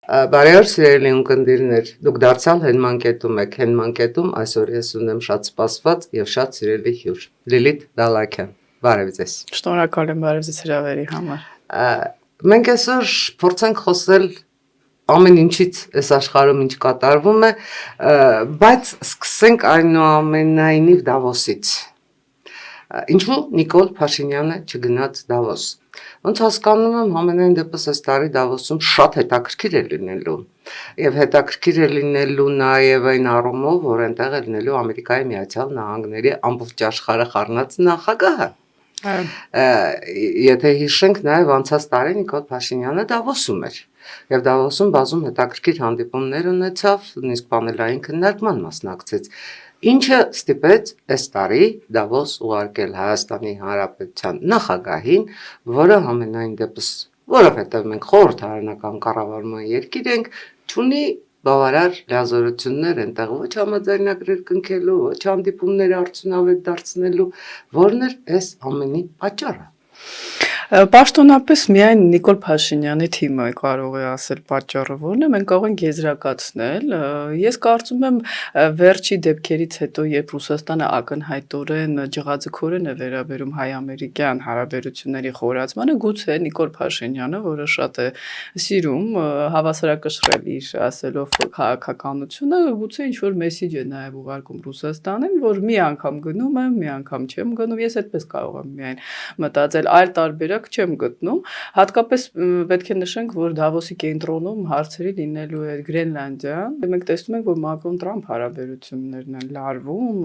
Բարեօր սիրելի ունկնդիրներ, դուք դարձյալ հենման կետում եք, հենման կետում այսօր ես ունեմ շատ սպասված եւ շատ սիրելի հյուր, Լիլիթ Դալաքյան, բարև ձեզ։ Շնորհակալ եմ բարև ձեզ հրավերի համար։ Մենք այսօր փորձենք խոսել ամեն ինչից այս աշխարհում ինչ կատարվում է, բայց սկսենք այնուամենայնիվ Դավոսից։ Ինչու Նիկոլ Փաշինյանը չգնաց Դավոս։ Ոնց հասկանում եմ, ամենայն դեպս այս տարի Դավոսում շատ հետաքրքիր է լինելու։ Եվ հետաքրքիր է լինելու նաև այն առումով, որ այնտեղ է լինելու Ամերիկայի Միացյալ Նահանգների ամբողջ աշխարհը խառնած նախագահը։ Եթե հիշենք, նաև անցած տարի Նիկոլ Փաշինյանը Դավոսում էր։ Եվ Դավոսում բազում հետաքրքիր հանդիպումներ ունեցավ, նույնիսկ պանելային քննարկման մասնակցեց։ Ինչը ստիպեց այս տարի Դավոս ուղարկել Հայաստանի Հանրապետության նախագահին, որը համենայն դեպս, որովհետև մենք խորհրդարանական կառավարման երկիր ենք, չունի բավարար լիազորություններ այնտեղ ոչ համաձայնագրեր կնքելու, ոչ հանդիպումներ արդյունավետ դարձնելու, որն էր այս ամենի պատճառը։ Պաշտոնապես միայն Նիկոլ Փաշինյանի թիմը կարող է ասել պատճառը որն է, մենք կարող ենք եզրակացնել։ Ես կարծում եմ վերջի դեպքերից հետո, երբ Ռուսաստանը ակնհայտորեն ջղաձգորեն է վերաբերում հայ-ամերիկյան հարաբերությունների խորացմանը, գուցե Նիկոլ Փաշինյանը, որը շատ է սիրում հավասարակշռել իր ասելով քաղաքականությունը, գուցե ինչ-որ մեսիջ է նաև ուղարկում Ռուսաստանին, որ մի անգամ գնում եմ, մի անգամ չեմ գնում, ես այդպես կարող եմ միայն մտածել, այլ տարբերակ չեմ գտնում, հատկապես պետք է նշենք, որ Դավոսի կենտրոնում հարցերի լինելու է Գրենլանդիան, մենք տեսնում ենք, որ Մակրոն-Տրամփ հարաբերություններն են լարվում,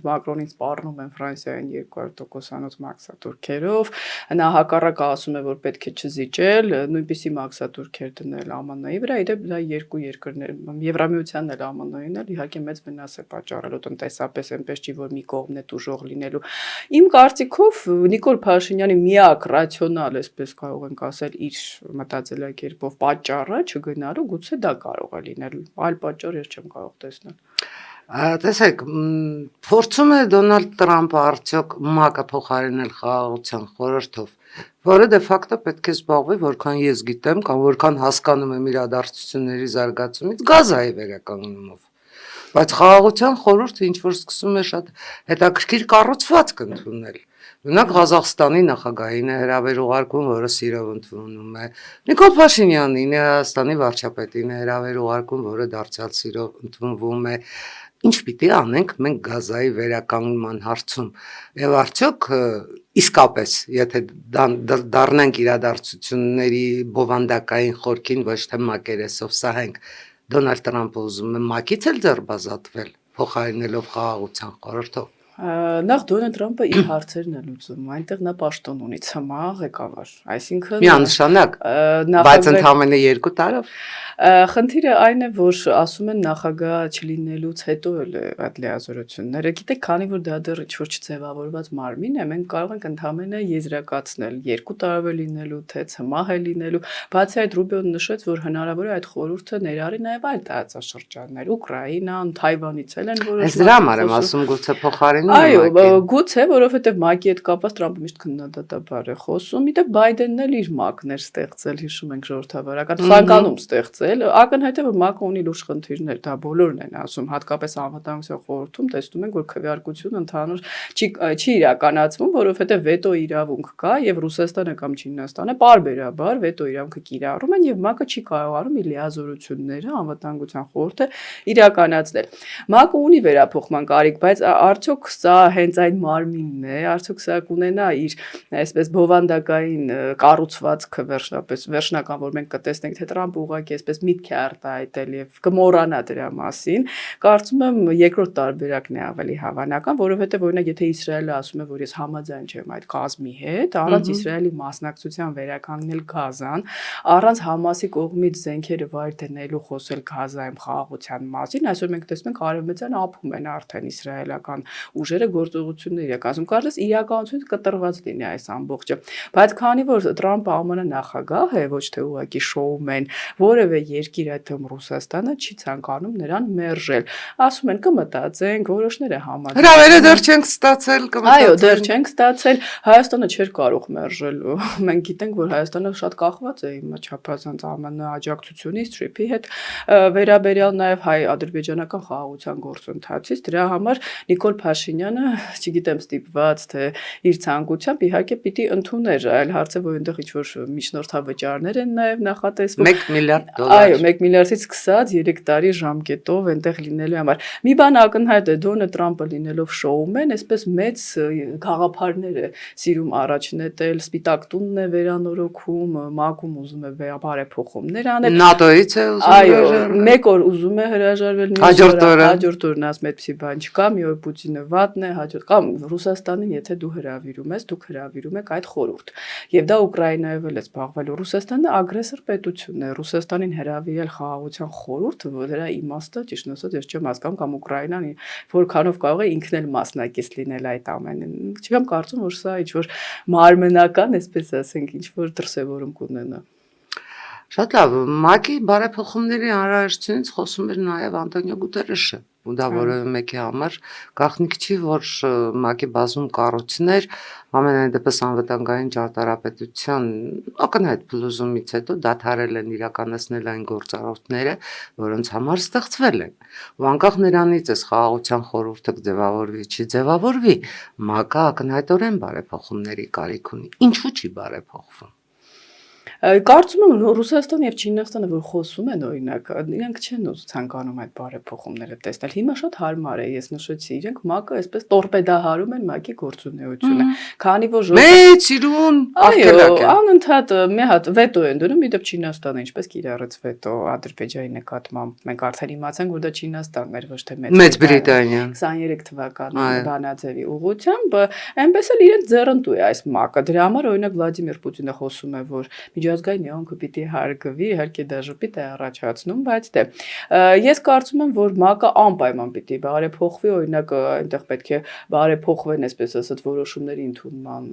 Մակրոնին սպառնում են Ֆրանսիային 200%-անոց մաքսատուրքերով, նա հակառակը ասում է, որ պետք է չզիջել, նույնպիսի մաքսատուրքեր դնել ԱՄՆ-ի վրա, իդեպ դա երկու երկրներ, Եվրամիությանն էլ ԱՄՆ-ին էլ իհարկե մեծ վնաս է պատճառելու տնտեսապես, այնպես չի, որ մի կողմն է տուժող լինելու։ Իմ կարծիքով Նիկոլ Փաշինյանի միակ ռացիոնալ, այսպես կարող ենք ասել, իր մտածելակերպով պատճառը չգնալու, գուցե դա կարող է լինել, այլ պատճառ ես չեմ կարող տեսնել։ Տեսեք, փորձում է Դոնալդ Տրամփը արդյոք ՄԱԿ-ը փոխարինել խաղաղության խորհրդով, որը դե ֆակտո պետք է զբաղվի, որքան ես գիտեմ, կամ որքան հասկանում եմ իրադարձությունների զարգացումից, Գազայի վերականգնումով։ Բայց խաղաղության խորհուրդը ինչ-որ սկսում է շատ հետաքրքիր կառուցվածք ընդունել։ Օրինակ Ղազախստանի նախագահին է հրավեր ուղարկում, որը սիրով ընդունում է։ Նիկոլ Փաշինյանին է, Հայաստանի վարչապետին է հրավեր ուղարկում, որը դարձյալ սիրով ընդունվում է։ Ինչ պիտի անենք մենք Գազայի վերականգնման հարցում։ Եվ արդյոք իսկապես, եթե դառնանք իրադարձությունների բովանդակային խորքին, ոչ թե մակերեսով սահենք, Դոնալդ Տրամփը ուզում է ՄԱԿ-ից էլ ձեռբազատվել, փոխարինելով խաղաղության խորհրդով։ Նախ Դոնալդ Տրամփը իր հարցերն է լուծում, այնտեղ նա պաշտոն ունի, ՑՄԱ ղեկավար, այսինքն միանշանակ, բայց ընդամենը 2 տարով։ Խնդիրը այն է, որ ասում են նախագահ չլինելուց հետո էլ այդ լիազորությունները, գիտեք, քանի որ դա դեռ ինչ-որ չձևավորված մարմին է, մենք կարող ենք ընդամենը եզրակացնել 2 տարով է լինելու, թե ՑՄԱ է լինելու, բացի այդ Ռուբիոն նշեց, որ հնարավոր է այդ խորհուրդը ներառի նաև այլ տարածաշրջաններ, Ուկրաինան, Թայվանից էլ են որոշ։ Այս դրա համար եմ ասում, գուցե փոխարինում է ՄԱԿ-ին։ Այո, գուցե, որովհետև ՄԱԿ-ի հետ կապված Տրամփը միշտ քննադատաբար է խոսում, իդեպ Բայդենն էլ իր ՄԱԿ-ն էր ստեղծել, հիշում ենք ժողովրդավարական, ցանկանում ստեղծել, ակնհայտ է, որ ՄԱԿ-ը ունի լուրջ խնդիրներ, դա բոլորն են ասում, հատկապես անվտանգության խորհրդում տեսնում ենք, որ քվեարկությունը ընդհանուր չի իրականացվում, որովհետև վետո իրավունք կա եւ Ռուսաստանը կամ Չինաստանը պարբերաբար վետո իրավունքը կիրառում են եւ ՄԱԿ-ը չի կարողանում իր լիազորությունները անվտանգության խորհուրդը իրականացնել։ ՄԱԿ-ը ունի վերափոխման կարիք, բայց արդյոք սա հենց այն մարմինն է, արդյոք սա կունենա իր այսպես բովանդակային կառուցվածքը վերջնական, որ մենք կտեսնենք, թե Տրամփը ուղղակի այսպես միտք է արտահայտել եւ կմոռանա դրա մասին։ Կարծում եմ երկրորդ տարբերակն է ավելի հավանական, որովհետեւ օրինակ եթե Իսրայելը ասում է, որ ես համաձայն չեմ այդ կազմի հետ, առանց Իսրայելի մասնակցության վերականգնել Գազան, առանց Համասի կողմից զենքերը վայր դնելու խոսել Գազայում խաղաղության մասին, այսօր մենք տեսնում ենք արևմտյան ափում են արդեն իսրայելական ուժերը գործողություններ իրականացում, կարծես իրականությունից կտրված լինի այս ամբողջը, բայց քանի որ Տրամպը ԱՄՆ նախագահ է, ոչ թե ուղղակի շոումեն, որևէ երկիր, այդ թվում Ռուսաստանը, չի ցանկանում նրան մերժել։ Ասում են կմտածենք, որոշները համաձայն։ Հրավերը դեռ չենք ստացել, Այո, դեռ չենք ստացել, Հայաստանը չէր կարող մերժել։ Մենք գիտենք, որ Հայաստանը շատ կախված է իմ չափազանց ԱՄՆ աջակցությունից, TRIP-ի հետ, վերաբերյալ նաև հայ-ադրբեջանական խաղաղության գործընթացից, դրա համար Նիկոլ Փաշինյանը, չգիտեմ, ստիպված թե իր ցանկությամբ իհարկե պիտի ընդուներ, այլ հարց է, որ այնտեղ ինչ-որ միջնորդավճարներ են նաև նախատեսվում։ 1 միլիարդ դոլար։ Այո, 1 միլիարդից սկսած 3 տարի ժամկետով այնտեղ լինելու համար։ Մի բան ակնհայտ է, Դոնալդ Տրամպը լինելով շոումեն, այսպես մեծ գաղափարներ է սիրում առաջնետել, Սպիտակ տունն է վերանորոգում, ՄԱԿ-ում ուզում է բարեփոխումներ անել։ ՆԱՏՕ-ից է ուզում Այո, հրաժարվել։ մեկ օր ուզում է հրաժարվել, հաջորդ օրն ասում է, այդպեսի բան չկա, մի օր Պուտինը վատն է, կամ Ռուսաստանին, եթե դու հրավիրում ես, դուք հրավիրում եք այդ խորհուրդ։ Եվ դա Ուկրաինայով էլ է զբաղվելու։ Ռուսաստանը ագրեսոր պետություն է, Ռուսաստանին հրավիրել խաղաղության խորհուրդ, դրա իմաստը, ճիշտ ասած, ես չեմ հասկանում, կամ Ուկրաինան որքանով կարող է ինքն էլ մասնակից լինել այդ ամենին։ Չեմ կարծում, որ սա ինչ-որ մարմնական, այսպես ասենք, ինչ-որ դրսևորում կունենա։ Շատ լավ, ՄԱԿ-ի բարեփոխումների անհրաժեշտությունից խոսում էր նաև Անտոնիո Գուտերեշը, ու դա որևէ մեկի համար գաղտնիք չի, որ ՄԱԿ-ի բազում կառույցներ ամենայն դեպս անվտանգային ճարտարապետության ակնհայտ փլուզումից հետո դադարել են իրականացնել այն գործառույթները, որոնց համար ստեղծվել են։ Ու անկախ նրանից էս խաղաղության խորհուրդը ձևավորվի, չի ձևավորվի, ՄԱԿ-ը ակնհայտորեն բարեփոխումների կարիք ունի։ Ինչու՞ չի բարեփոխվում։ Կարծում եմ, որ Ռուսաստանը եւ Չինաստանը, որ խոսում են, օրինակ, իրենք չեն ցանկանում այդ բարեփոխումները տեսնել։ Հիմա շատ հարմար է, ես նշեցի, իրենք ՄԱԿ-ը այսպես տորպեդահարում են ՄԱԿ-ի գործունեությունը, քանի որ Մեծ իրուն արգելակ է։ Անընդհատ մի հատ վետո են դնում, իդեպ Չինաստանը ինչպես կիրառեց վետո Ադրբեջանի նկատմամբ։ Մենք արդեն իմացանք, որ դա Չինաստանն էր, ոչ թե Մեծ Բրիտանիան։ 23 թվականի բանաձևի ուղղությամբ, այնպես էլ իրենց ձեռնտու է այս ՄԱԿ-ը։ Դրա համար օրինակ Վլադիմիր Պուտինը խոսում է, որ միջազգային յանքը պիտի հարգվի, իհարկե դա ժպիտ է առաջացնում, բայց դե ես կարծում եմ, որ ՄԱԿ-ը անպայման պիտի բարեփոխվի, օրինակ այնտեղ պետք է բարեփոխվեն, այսպես ասած, որոշումների ընդունման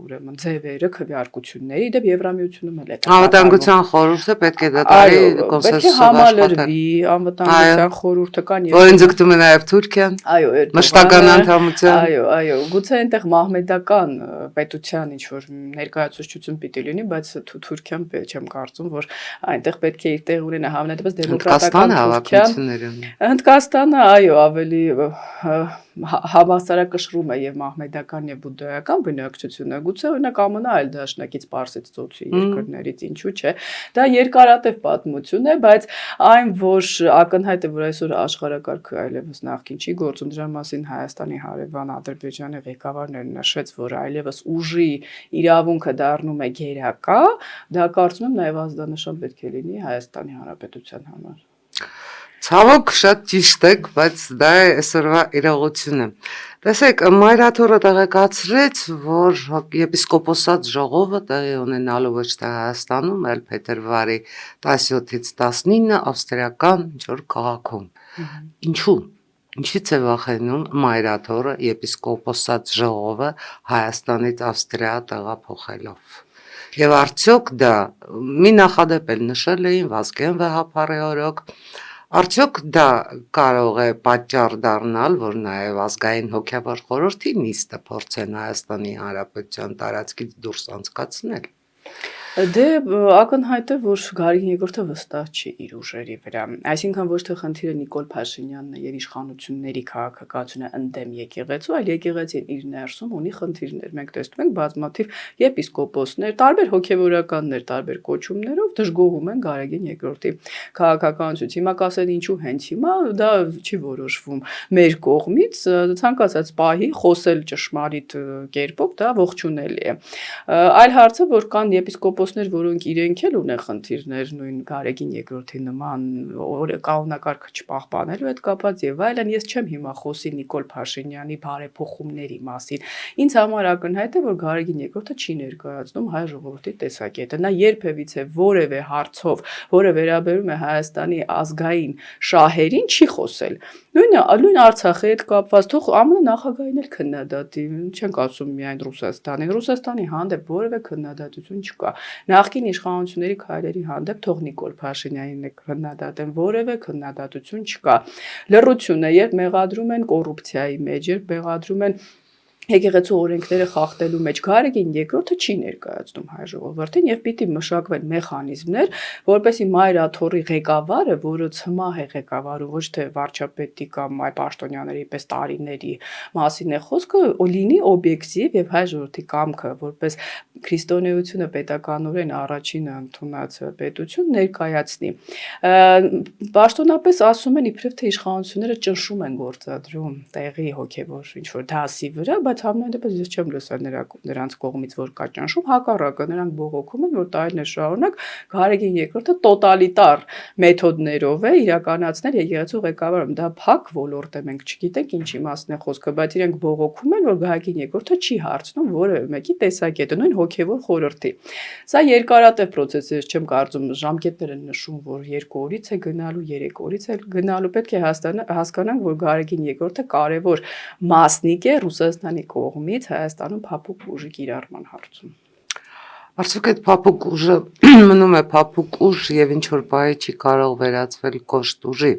ուրեմն ձևերը, քվեարկությունների, դեպ Եվրամիությունում էլ է դա։ Անվտանգության խորհուրդը պետք է դատարի կոնսենսուսով համալրվի, անվտանգության խորհուրդը կան եւ որին ձգտում է նաև Թուրքիան։ Այո, մշտական անդամության։ Այո, գուցե այնտեղ մահմեդական պետության ինչ-որ ներկայացուցչություն պիտի լինի, բայց Թուրքիան չեմ կարծում, որ այնտեղ պետք է իր տեղ ունենա համենայնդեպս դեմոկրատական Թուրքիան։ Հնդկաստանը, այո, ավելի հավասարակշռում է եւ մահմեդական եւ բուդդայական բնակչությունը, գուցե օրինակ ԱՄՆ-ն այլ դաշնակից Պարսից ծոցի երկրներից, ինչու՞ չէ։ Դա երկարատև պատմություն է, բայց այն, որ ակնհայտ է, որ այսօր աշխարհակարգը այլևս նախքին չի գործում, դրա մասին Հայաստանի հարևան Ադրբեջանի ղեկավարն նշեց, որ այլևս ուժի իրավունքը դառնում է գերակա, դա կարծում եմ նաև ազդանշան պետք է լինի Հայաստանի Հանրապետության համար։ Ցավոք շատ ճիշտ եք, բայց դա է այսօրվա իրողությունը։ Տեսեք, Մայրաթորը տեղեկացրեց, որ եպիսկոպոսատ ժողովը տեղի ունենալու ոչ թե Հայաստանում, այլ փետրվարի 17-ից 19 ավստրիական ինչ-որ քաղաքում։ Ինչու՞։ Ինչից է վախենում Մայրաթորը եպիսկոպոսատ ժողովը Հայաստանից Ավստրիա տեղափոխելով։ Եվ արդյոք դա մի նախադեպ էլ նշել էին Վազգեն Վահապարի օրոք, արդյոք դա կարող է պատճառ դառնալ, որ նաև ազգային հոգևոր խորհրդի նիստը փորձեն Հայաստանի Հանրապետության տարածքից դուրս անցկացնել։ Դե ակնհայտ է, որ Գարիկ II-ը վստահ չի իր ուժերի վրա, այսինքն ոչ թե խնդիրը Նիկոլ Փաշինյանն է եւ իշխանությունների քաղաքականությունը ընդդեմ եկեղեցու, այլ եկեղեցին իր ներսում ունի խնդիրներ։ Մենք տեսնում ենք բազմաթիվ եպիսկոպոսներ, տարբեր հոգևորականներ, տարբեր կոչումներով դժգոհում են Գարեգին II-ի քաղաքականությունից։ Հիմա կասեն ինչու հենց հիմա, դա չի որոշվում մեր կողմից, ցանկացած պահի խոսել ճշմարիտ կերպով դա ողջունելի է։ Այլ հարցը, որ կան եպիսկոպոսներ, որոնք իրենք էլ ունեն խնդիրներ նույն Գարեգին II-ի նման կանոնակարգը չպահպանելու հետ կապված եւ այլն, ես չեմ հիմա խոսի Նիկոլ Փաշինյանի բարեփոխումների մասին։ Ինձ համար ակնհայտ է, որ Գարեգին II-ը չի ներկայացնում հայ ժողովրդի տեսակետը։ Նա երբևիցե որևէ հարցով, որը վերաբերում է Հայաստանի ազգային շահերին, չի խոսել։ Նույն Արցախի հետ կապված թող ԱՄՆ նախագահին էլ քննադատի, չենք ասում միայն Ռուսաստանի հանդեպ որևէ քննադատություն չկա։ Նախկին իշխանությունների քայլերի հանդեպ թող Նիկոլ Փաշինյանին է քննադատեն, որևէ քննադատություն չկա։ Լռություն է, երբ մեղադրում են կոռուպցիայի մեջ, երբ մեղադրում են եկեղեցու օրենքները խախտելու մեջ, Գարեգին երկրորդը չի ներկայացնում հայ ժողովրդին եւ պիտի մշակվեն մեխանիզմներ, որպեսզի Մայր Աթոռի ղեկավարը, որը ցմահ է ղեկավարը, ոչ թե վարչապետի կամ այ պաշտոնյաների պես տարիների մասին է խոսքը, լինի օբյեկտիվ եւ հայ ժողովրդի կամքը, որպես քրիստոնեությունը պետականորեն առաջինը ընդունած պետություն ներկայացնի։ Պաշտոնապես ասում են իբրև թե իշխանությունները ճնշում են գործադրում տեղի հոգեվոր ինչ որ դասի վրա, բայց համենայն դեպս ես չեմ լսել նրանց կողմից որ կա ճնշում, հակառակը նրանք բողոքում են, որ տարիներ շարունակ Գարեգին երկրորդը տոտալիտար մեթոդներով է իրականացնել եկեղեցու ղեկավարում։ Դա փակ ոլորտ է, մենք չգիտենք ինչի մասն է խոսքը, բայց իրենք բողոքում են, որ Գարեգին երկրորդը չի հարցնում որևէ մեկի տեսակետը, նույն հոգևոր խորհրդի։ Սա երկարատև պրոցես է, ես չեմ կարծում ժամկետներ են նշում, որ 2 օրից է գնալու, 3 օրից է գնալու, պետք է հասկանանք, որ Գարեգին երկրորդը կարևոր մասնիկ է Ռուսաստանի կողմից Հայաստանում փափուկ ուժի կիրառման հարցում։ Արդյոք այդ փափուկ ուժը մնում է փափուկ ուժ եւ ինչ որ բայ չի կարող վերածվել կոշտ ուժի,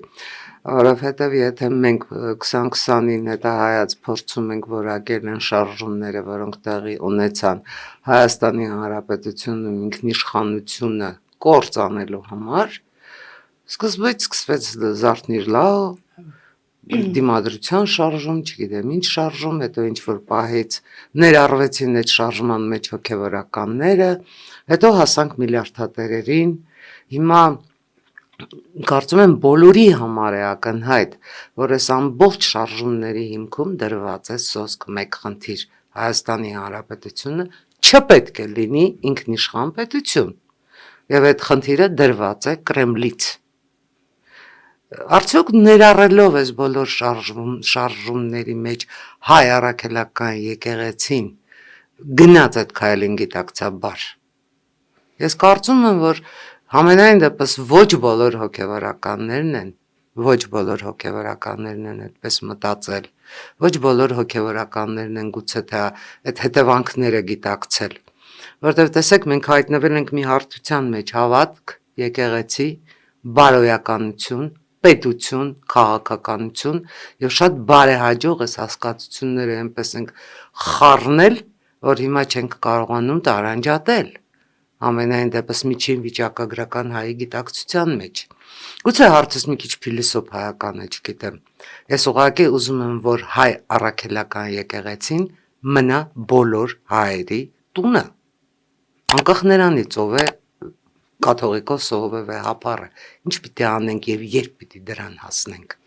որովհետեւ եթե մենք 2020-ին հետահայաց փորձում ենք որակել են շարժումները, որոնք տեղի ունեցան Հայաստանի Հանրապետությունում ինքնիշխանությունը կործանելու համար, սկզբից սկսվեց Զարթնիրլահ դիմադրության շարժում, չգիտեմ ինչ շարժում, հետո ինչ որ պահից ներառվեցին այդ շարժման մեջ հոգևորականները, հետո հասանք միլիարդատերերին, հիմա կարծում եմ բոլորի համար է ակնհայտ, որ այս ամբողջ շարժումների հիմքում դրված է սոսկ մեկ խնդիր, Հայաստանի Հանրապետությունը չպետք է լինի ինքնիշխան պետություն, եւ այդ խնդիրը դրված է Կրեմլից։ Արդյոք ներառելով այս բոլոր շարժումների մեջ հայ առաքելական եկեղեցին գնաց այդ քայլին գիտակցաբար։ Ես կարծում եմ, որ համենայն դեպս ոչ բոլոր հոգևորականներն են այդպես մտածել, ոչ բոլոր հոգևորականներն են գուցե թե այդ հետևանքները գիտակցել, որտեղ տեսեք մենք հայտնվել ենք մի հարթության մեջ հավատք, եկեղեցի, բարոյականություն, պետություն, քաղաքականություն եւ շատ բարեհաջող այս հասկացությունները այնպես ենք խառնել, որ հիմա չենք կարողանում տարանջատել ամենայն դեպս միջին վիճակագրական հայի գիտակցության մեջ։ Գուցե հարցս մի քիչ փիլիսոփայական է, չգիտեմ։ Ես ուղղակի ուզում եմ, որ հայ առաքելական եկեղեցին մնա բոլոր հայերի տունը։ Անկախ նրանից ով է կաթողիկոս ով է վեհապառը, ինչ պիտի անենք եւ երբ պիտի դրան հասնենք։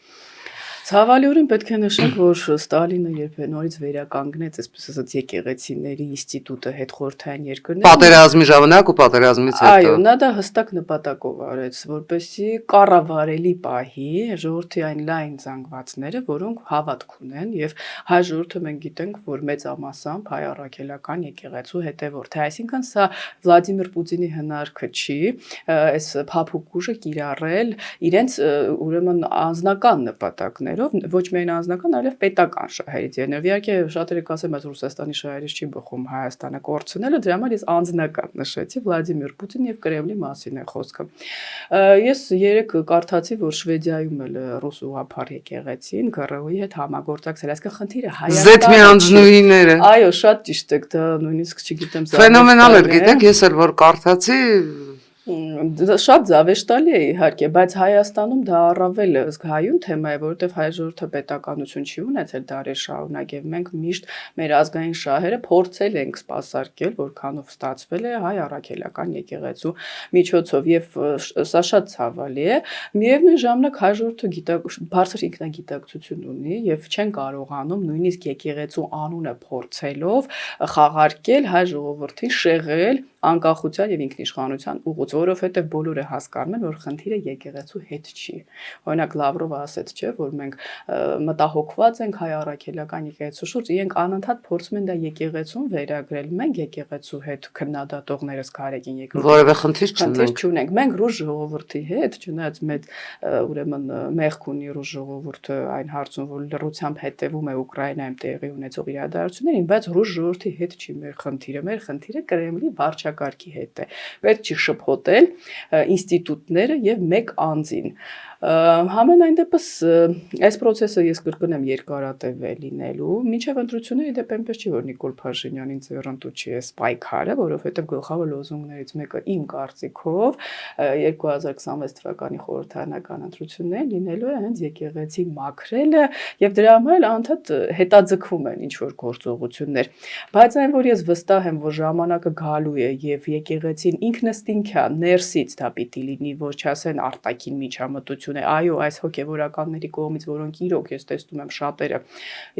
Ցավալիորեն պետք է նշենք, որ Ստալինը երբ նորից վերականգնեց, այսպես ասած, եկեղեցիների ինստիտուտը հետխորհրդային երկրներում, Պատերազմի ժամանակ ու պատերազմից հետո։ Այո, նա դա հստակ նպատակով արեց, որպեսզի կառավարելի պահի ժողովրդի այն լայն զանգվածները, որոնք հավատք ունեն եւ հայ ժողովուրդը մենք գիտենք, որ մեծամասամբ հայ առաքելական եկեղեցու հետևորդ է, այսինքն սա Վլադիմիր Պուտինի հնարքը չի, այս փափուկ ուժը կիրառել իրենց ուրեմն անձնական նպատակներ ոչ միայն անձնական, այլև պետական շահերից ելնելով։ Իհարկե շատերը կասեն, բայց Ռուսաստանի շահերից չի բխում Հայաստանը կորցնելը, դրա համար ես անձնական նշեցի Վլադիմիր Պուտին եւ Կրեմլի մասին է խոսքը։ Ես երեք կարդացի, որ Շվեդիայում էլ ռուս ուղղափառ եկեղեցին ԳՌՈ-ի հետ համագործակցել, այսինքն խնդիրը Զետմի անձնուհիները։ Այո, շատ ճիշտ եք, դա նույնիսկ չգիտեմ Ֆենոմենալ էր, գիտեք, ես էլ որ կարդացի շատ զավեշտալի է իհարկե, բայց Հայաստանում դա առավել զգայուն թեմա է, որովհետև հայ ժողովուրդը պետականություն չի ունեցել դարեր շարունակ եւ մենք միշտ մեր ազգային շահերը փորձել ենք սպասարկել, որքանով ստացվել է հայ առաքելական եկեղեցու միջոցով եւ սա շատ ցավալի է։ Միևնույն ժամանակ հայ ժողովուրդը բարձր ինքնագիտակցություն ունի եւ չեն կարողանում նույնիսկ եկեղեցու անունը փորձելով խաղարկել հայ ժողովրդին շեղել անկախության եւ ինքնիշխանության ուղուց, որովհետեւ որովհետև բոլորը հասկանում են, որ խնդիրը եկեղեցու հետ չի։ Օրինակ Լավրովը ասեց, չէ, որ մենք մտահոգված ենք հայ առաքելական եկեղեցու շուրջ, իրենք անընդհատ փորձում են դա եկեղեցուն վերագրել։ Մենք եկեղեցու հետ քննադատողներս Գարեգին երկրորդ Որևէ խնդիր չունենք։ Մենք ռուս ժողովրդի հետ, չնայած մեծ ուրեմն մեղք ունի ռուս ժողովուրդը այն հարցում, որ լռությամբ հետևում է Ուկրաինայում տեղի ունեցող իրադարձություններին, բայց ռուս ժողովրդի հետ չի մեր խնդիրը։ Մեր խնդիրը Կրեմլի վարչակարգի հետ է։ Պետք չի շփոթել ինստիտուտները եւ մեկ անձին։ Համենայն դեպս այս process-ը ես կրկնեմ երկարատև է լինելու, մինչև ընտրությունները դեպ այնպես չի, որ Նիկոլ Փաշինյանին ձեռնտու չի այս պայքարը, որովհետև գլխավոր լոզունգներից մեկը իմ կարծիքով 2026 թվականի խորհրդարանական ընտրություններին լինելու է հենց եկեղեցի մաքրելը եւ դրա համար անդադ հետաձգվում են ինչ որ գործողություններ, բայց այն որ ես վստահ եմ, որ ժամանակը գալու է եւ եկեղեցին ինքնըստինքյան ներսից դա պիտի լինի, որ չասեն արտաքին միջամտություն է, այո, այս հոգեվորականների կողմից, որոնք իրոք ես տեսնում եմ շատերը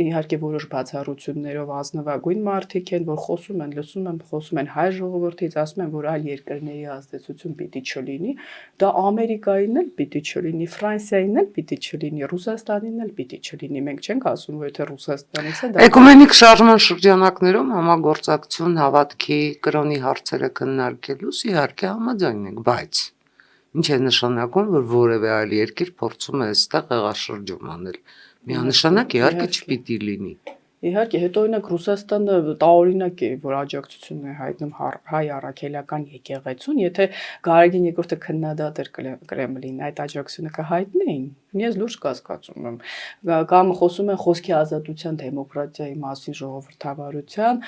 իհարկե որոշ բացառություններով ազնվագույն մարդիկ են, որ խոսում են, լսում են, խոսում են հայ ժողովրդից, ասում են, որ այլ երկրների ազդեցություն պիտի չլինի, դա Ամերիկայինն էլ պիտի չլինի, Ֆրանսիայինն էլ պիտի չլինի, Ռուսաստանին էլ պիտի չլինի, մենք չենք ասում, որ եթե Ռուսաստանից է դա Էկումենիկ շարժման շրջանակներում համագործակցություն հավատքի կրոնի հարցերը քննարկելուց իհարկե համաձայն ենք, բայց ինչ է նշանակում, որ որևէ այլ երկիր փորձում է այստեղ հեղաշրջում անել։ Միանշանակ իհարկե չպիտի լինի։ Իհարկե, հետո օրինակ Ռուսաստանը տարօրինակ է, որ աջակցություն է հայտնում հայ առաքելական եկեղեցուն, եթե Գարեգին երկրորդը քննադատ էր Կրեմլին, այդ աջակցությունը կհայտնեին։ Ես լուրջ կասկածում եմ։ Կամ խոսում են խոսքի ազատության, դեմոկրատիայի մասին, ժողովրդավարության,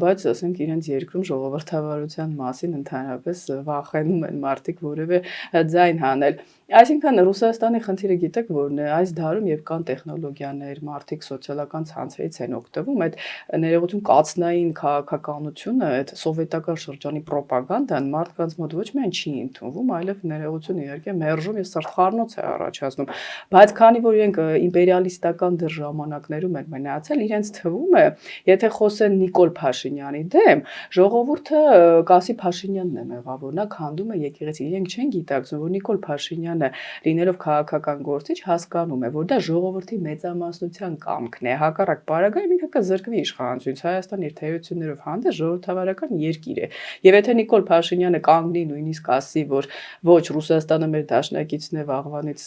բայց ասենք իրենց երկրում ժողովրդավարության մասին ընդհանրապես վախենում են մարդիկ որևէ ձայն հանել։ Այսինքն Ռուսաստանի խնդիրը գիտեք որն է, այս դարում եւ կան տեխնոլոգիաներ, մարդիկ սոցիալական ցանցերից են օգտվում, այդ ներողություն կացնային քաղաքականությունը, այդ սովետական շրջանի ռոպագանդան մարդկանց մոտ ոչ միայն չի ընդունվում, այլև ներողություն իհարկե մերժում եւ սրտխառնոց է առաջացնում, բայց քանի որ իրենք իմպերիալիստական դեռ ժամանակներում են մնացել, իրենց թվում է, եթե խոսեն Նիկոլ Փաշինյանի դեմ, ժողովուրդը կասի Փաշինյանն է մեղավոր, նա քանդում է եկեղեցի, իրենք չեն գիտակցում, որ Նիկոլ Փաշինյանը լինելով քաղաքական գործիչ հասկանում է, որ դա ժողովրդի մեծամասնության կամքն է, հակառակ պարագայում ինքը կզրկվի իշխանությունից, Հայաստան իր թեյություններով հանդերձ ժողովրդավարական երկիր է, եւ եթե Նիկոլ Փաշինյանը կանգնի նույնիսկ ասի, որ ոչ Ռուսաստանը մեր դաշնակիցն է, վաղվանից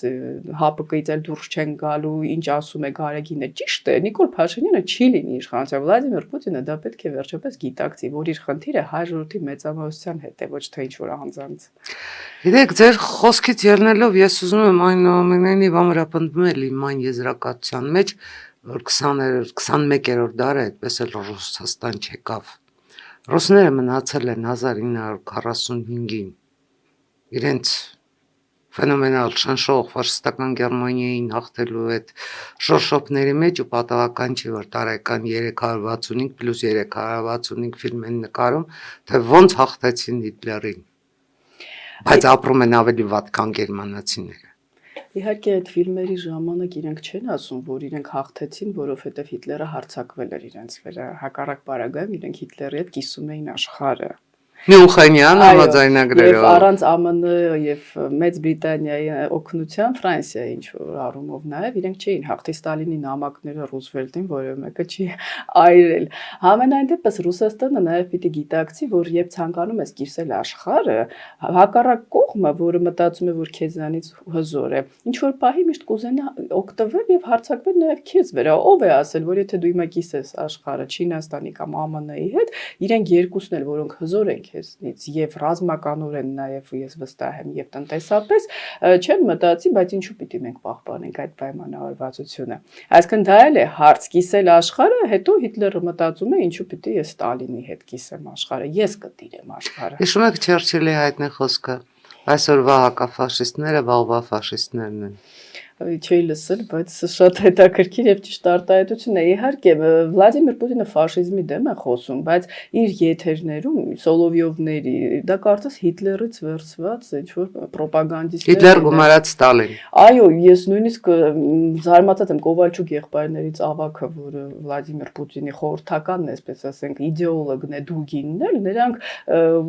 ՀԱՊԿ-ից էլ դուրս չեն գալու, ինչ ասում է Գարեգինը ճիշտ է, Նիկոլ Փաշինյանը չի լինի իշխանության, Վլադիմիր Պուտինը դա պետք է վերջապես գիտակցի, որ իր խնդիրը հայ ժողովրդի մեծամասնության հետ է, ոչ թե ինչ որ անձանց։ Գիտեք, ձեր խոսքից ելնելով ես ուզում եմ այնուամենայնիվ ամրապնդում եմ իմ այն եզրակացության մեջ, որ 21-րդ դարը այդպես էլ Ռուսաստան չեկավ։ Ռուսները մնացել են 1945-ին իրենց ֆենոմենալ շնշող ֆաշիստական Գերմանիային հաղթելու այդ շորշոփների մեջ ու պատահական չի, որ տարեկան 365 պլյուս 365 ֆիլմ են նկարում, թե ոնց հաղթեցին Հիտլերին, բայց ապրում են ավելի վատ, քան գերմանացիները։ Իհարկե այդ ֆիլմերի ժամանակ իրենք չեն ասում, որ իրենք հաղթեցին, որովհետև Հիտլերը հարձակվել էր իրենց վրա, հակառակ պարագայում իրենք Հիտլերի հետ կիսում էին աշխարհը։ Մյունխենյան Եվ համաձայնագրերով առանց ԱՄՆ եւ Մեծ Բրիտանիայի օգնության Ֆրանսիայի ինչ որ առումով նաեւ իրենք չէին հաղթի Ստալինի նամակները Ռուզվելտին, որը մեկը չի այրել։ Համենայն դեպս Ռուսաստանը նաեւ պիտի գիտակցի, որ երբ ցանկանում ես կիսել աշխարհը, հակառակ կողմը, որը մտածում է, որ քեզանից հզոր է, ինչ որ պահի միշտ կուզենա օգտվել եւ հարձակվել նաեւ քեզ վրա։ Ով է ասել, որ եթե դու հիմա կիսես աշխարհը Չինաստանի կամ ԱՄՆ-ի հետ, իրենք երկուսն էլ, որոնք հզոր են քեզնից եւ ռազմականորեն նաեւ ես վստահ եմ եւ տնտեսապես չեն մտածի, բայց ինչու պիտի մենք պահպանենք այդ պայմանավորվածությունը։ Այսինքն դա էլ է հարց կիսել աշխարհը, հետո Հիտլերը մտածում է ինչու պիտի ես Ստալինի հետ կիսեմ աշխարհը, ես կտիրեմ աշխարհը։ Հիշում եք Չերչիլի հայտնի խոսքը, այսօրվա հակաֆաշիստները վաղվա ֆաշիստներն են։ Չէի լսել, բայց շատ հետաքրքիր եւ ճիշտ արտահայտություն է։ Իհարկե, Վլադիմիր Պուտինը ֆաշիզմի դեմ է խոսում, բայց իր եթերներում Սոլովյովների դա կարծես Հիտլերից վերցված ինչ-որ պրոպագանդիստներ։ Հիտլեր գումարած Ստալին։ Այո, ես նույնիսկ զարմացած եմ Կովալչուկ եղբայրներից ավագը, որը Վլադիմիր Պուտինի խորհրդականն է, այսպես ասենք, իդեոլոգն է, դուգինն էլ, նրանք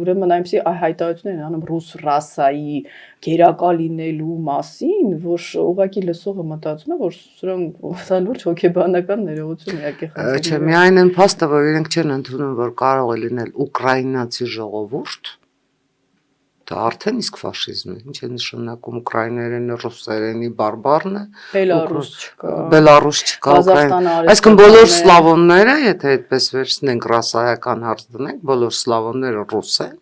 ուրեմն այնպեսի հայտարարություններ են անում ռուս ռասայի գերակա լինելու մասին, որ ուղղակի լսողը մտածում է, որ սրանք լուրջ հոգեբանական ներողություն իհարկե խնդիրներ։ Չէ, միայն այն փաստը, որ իրենք չեն ընդունում, որ կարող է լինել ուկրաինացի ժողովուրդ, դա արդեն իսկ ֆաշիզմ է։ Ինչ է նշանակում ուկրաիներենը, ռուսերենի բարբառն է։ Բելարուս չկա։ Բելարուս չկա, Ղազախստանը, այսինքն բոլոր սլավոնները, եթե այդպես վերցնենք ռասայական հարց դնենք, բոլոր սլավոնները ռուս են։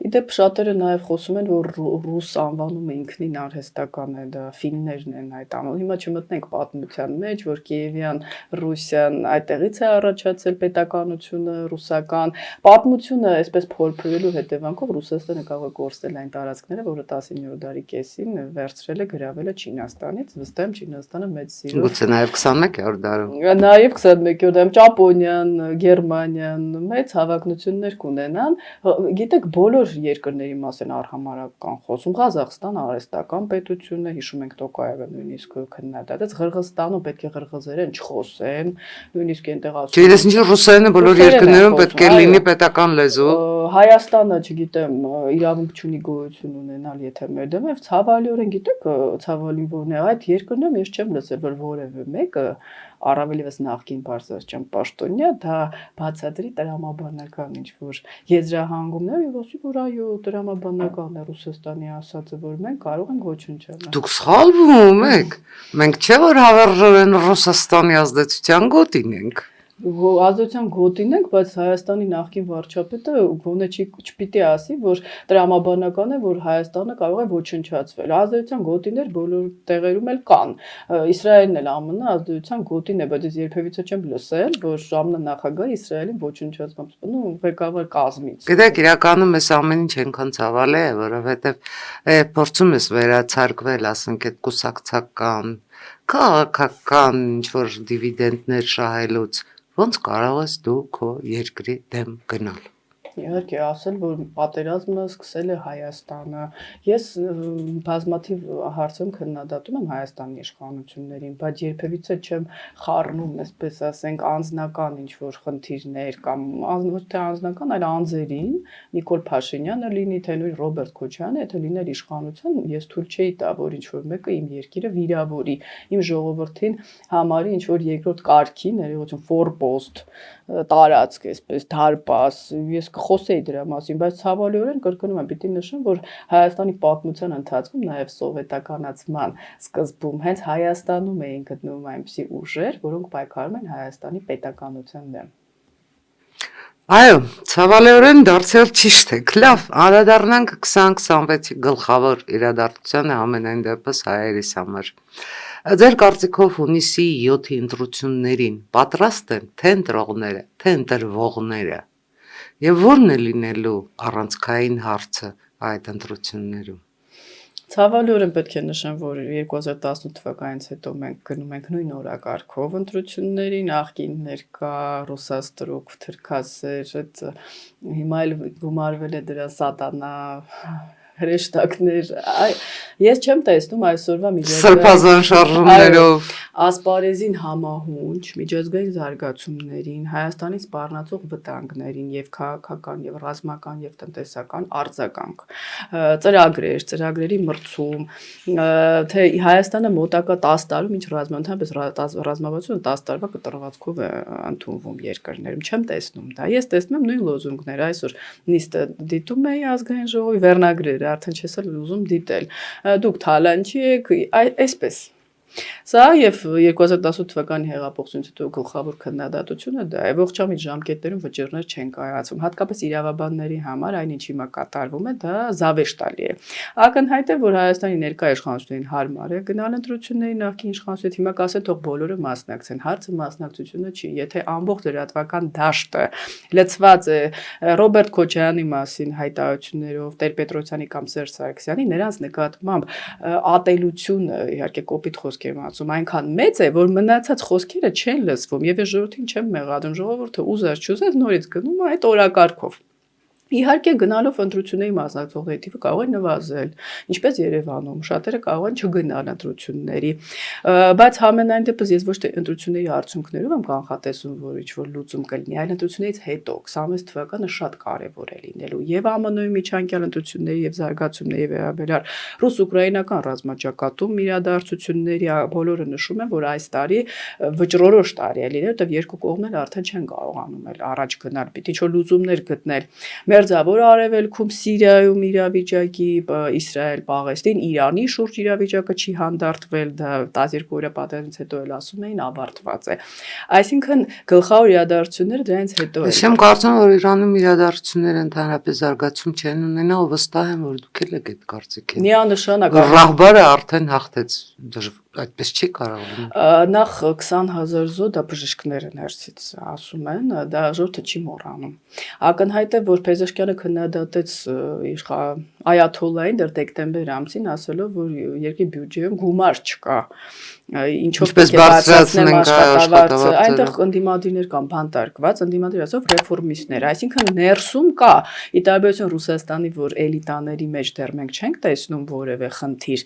Իդեպ շատերը նաև խոսում են, որ ռուս անվանումը ինքնին արհեստական է, դա ֆիններն են այդ անուն։ Հիմա չմտնենք պատմության մեջ, որ Կիևյան Ռուսիան այդտեղից է առաջացել պետականությունը, ռուսական պատմությունը, այսպես փորփրելու հետևանքով Ռուսաստանը կարող է կորցնել այն տարածքները, որը 19-րդ դարի կեսին վերցրել է, գրավել է Չինաստանից, վստահ եմ Չինաստանը մեծ սիրով։ Գուցե նաև 21-րդ դարում։ Նաև 21-րդ դարում Ճապոնիան, Գերմանիան մեծ հավակնություններ կունենան։ Գիտեք, բոլոր երկրների մասին արհամարհական խոսում, Ղազախստան արհեստական պետություն է, հիշում ենք Տոկաևը նույնիսկ քննադատեց, Ղրղստանում պետք է ղրղզերեն չխոսեն, նույնիսկ այնտեղ ասում։ Չէ, ես ինչ ռուսերենը բոլոր երկրներում պետք է լինի պետական լեզու։ Հայաստանը, չգիտեմ, իրավունք չունի գոյություն ունենալ, եթե մեր դեմ է, ցավալիորեն գիտեք, ցավալին որն է, այդ երկրներում ես չեմ լսել, որ որևէ մեկը առավելևս նախկին բարձրաստիճան պաշտոնյա դա բացատրի տրամաբանական ինչ-որ եզրահանգումներ եւ ասի, որ այո, տրամաբանական է Ռուսաստանի ասածը, որ մենք կարող ենք ոչնչանալ։ Դուք սխալվում եք։ Մենք չէ որ հավերժորեն Ռուսաստանի ազդեցության գոտին ենք։ Ազդեցության գոտին ենք, բայց Հայաստանի նախկին վարչապետը գոնե չպիտի ասի, որ տրամաբանական է, որ Հայաստանը կարող է ոչնչացվել։ Ազդեցության գոտիներ բոլոր տեղերում էլ կան։ Իսրայելն էլ ԱՄՆ ազդեցության գոտին է, բայց ես երբևիցե չեմ լսել, որ ԱՄՆ նախագահը Իսրայելին ոչնչացնում սպանում ղեկավար կազմից։ Գիտեք, իրականում այս ամեն ինչ այնքան ցավալի է, որովհետև փորձում ես վերացարկվել, ասենք, այդ կուսակցական, քաղաքական ինչ-որ դիվիդենդներ շահելուց, ոնց կարող ես դու քո երկրի դեմ գնալ։ Իհարկե, ասել, որ պատերազմը սկսել է Հայաստանը։ Ես բազմաթիվ հարցում քննադատում եմ Հայաստանի իշխանություններին, բայց երբևիցե չեմ խառնում, այսպես ասենք, անձնական ինչ-որ խնդիրներ կամ ոչ թե անձնական, այլ անձերին, Նիկոլ Փաշինյանը լինի, թե նույն Ռոբերտ Քոչարյանը, եթե լիներ իշխանություն, ես թույլ չէի տա, որ ինչ-որ մեկը իմ երկիրը վիրավորի, իմ ժողովրդին համարի ինչ-որ երկրորդ կարգի ներողություն ֆորպոստ տարածք, այսպես դարպաս, ես խոսեի դրա մասին, բայց ցավալիորեն կրկնում եմ, պիտի նշեմ, որ Հայաստանի պատմության ընթացքում նաև սովետականացման սկզբում հենց Հայաստանում էին գտնվում այնպիսի ուժեր, որոնք պայքարում են Հայաստանի պետականության դեմ։ Այո, ցավալիորեն դարձյալ ճիշտ եք։ Լավ, անդրադառնանք 2026-ի գլխավոր իրադարձությանը ամենայն դեպս հայերիս համար։ Ձեր կարծիքով հունիսի 7-ի ընտրություններին պատրաստ են թե ընտրողները, թե ընտրվողները։ Եվ ո՞րն է լինելու առանցքային հարցը այդ ընտրություններում։ Ցավալիորեն պետք է նշեմ, որ 2018 թվականից հետո մենք գնում ենք նույն օրակարգով ընտրությունների, նախկիններ կա Ռուսաստրուկ, թրքասեր, այդ հիմա էլ գումարվել է դրա սատանա հրեշտակներ, ես չեմ տեսնում այսօրվա սրբազան շարժումներով ասպարեզին համահունչ միջազգային զարգացումներին, Հայաստանի սպառնացող վտանգներին եւ քաղաքական եւ ռազմական եւ տնտեսական արձագանք, ծրագրեր, ծրագրերի մրցում, թե Հայաստանը մոտակա 10 տարում ինչ ռազմավարությունը 10 տարվա կտրվածքով է ընդունվում երկրներում, չեմ տեսնում դա, ես տեսնում եմ նույն լոզունգները, այսօր նիստը դիտում էի ազգային ժողովի վերնագրերը, արդեն չես էլ ուզում դիտել, դուք թալանչի եք, այսպես Սա եւ 2018 թվականի հեղափոխությունից հետո գլխավոր քննադատությունը դա է, ողջամիտ ժամկետներում վճիռներ չեն կայացում, հատկապես իրավաբանների համար այն ինչ հիմա կատարվում է, դա զավեշտալի է։ Ակնհայտ է, որ Հայաստանի ներկա իշխանություններին հարմար է գնալ ընտրությունների նախկին իշխանությունից, հիմա կասեն թող բոլորը մասնակցեն, հարցը մասնակցությունը չի, եթե ամբողջ լրատվական դաշտը լցված է Ռոբերտ Քոչարյանի մասին հայտարարություններով, Տեր-Պետրոսյանի կամ Սերժ Սարգսյանի, նրանց նկատմամբ ատելությունը, իհարկե կոպիտ խոսք եմ ասում, այնքան մեծ է, որ մնացած խոսքերը չեն լսվում եւ ես ժողովրդին չեմ մեղադրում, ժողովուրդը ուզած չուզած նորից գնում է այդ օրակարգով։ Իհարկե գնալով ընտրությունների մասնակցողների թիվը կարող է նվազել, ինչպես Երևանում, շատերը կարող են չգնալ ընտրությունների, բայց համենայն դեպս ես ոչ թե ընտրությունների արդյունքներով եմ կանխատեսում, որ ինչ-որ լուծում կլինի, այլ ընտրություններից հետո 26 թվականը շատ կարևոր է լինելու եւ ԱՄՆ-ի միջանկյալ ընտրությունների եւ զարգացումների վերաբերյալ ռուս-ուկրաինական ռազմաճակատում իրադարձությունների բոլորը նշում են, որ այս տարի վճռորոշ տարի է լինել, որտեղ երկու կողմերը արդեն չեն կարողանում առաջ գնալ, պիտի ինչ-որ լուծումներ գտնել Մերձավոր Արևելքում, Սիրիայում իրավիճակի, Իսրայել, Պաղեստին, Իրանի շուրջ իրավիճակը չի հանդարտվել, դա 12 օրյա պատերազմից հետո էլ ասում էին ավարտված է։ Այսինքն գլխավոր իրադարձությունները դրանից հետո Ես եմ կարծում, որ Իրանում իրադարձությունները ընդհանրապես զարգացում չեն ունենա, ու վստահ եմ, որ դուք էլ եք այդ կարծիքին։ Միանշանակ Ռահբարը արդեն հաղթեց, այդպես չի կարող լինել։ Նախ 20,000 զոհ դա բժիշկները ներսից ասում են, դա ժողովուրդը չի մոռանում։ Ակնհայտ է, որ Փեզեշկյանը քննադատեց Այաթոլլային դեռ դեկտեմբեր ամսին, ասելով, որ երկրի բյուջեում գումար չկա, ինչով պետք է բարձրացնել աշխատավարձը, այնտեղ ընդդիմադիրներ կան բանտարկված, ընդդիմադիր ասով ռեֆորմիստներ, այսինքն ներսում կա, ի տարբերություն Ռուսաստանի, որ էլիտաների մեջ դեռ մենք չենք տեսնում որևէ խնդիր,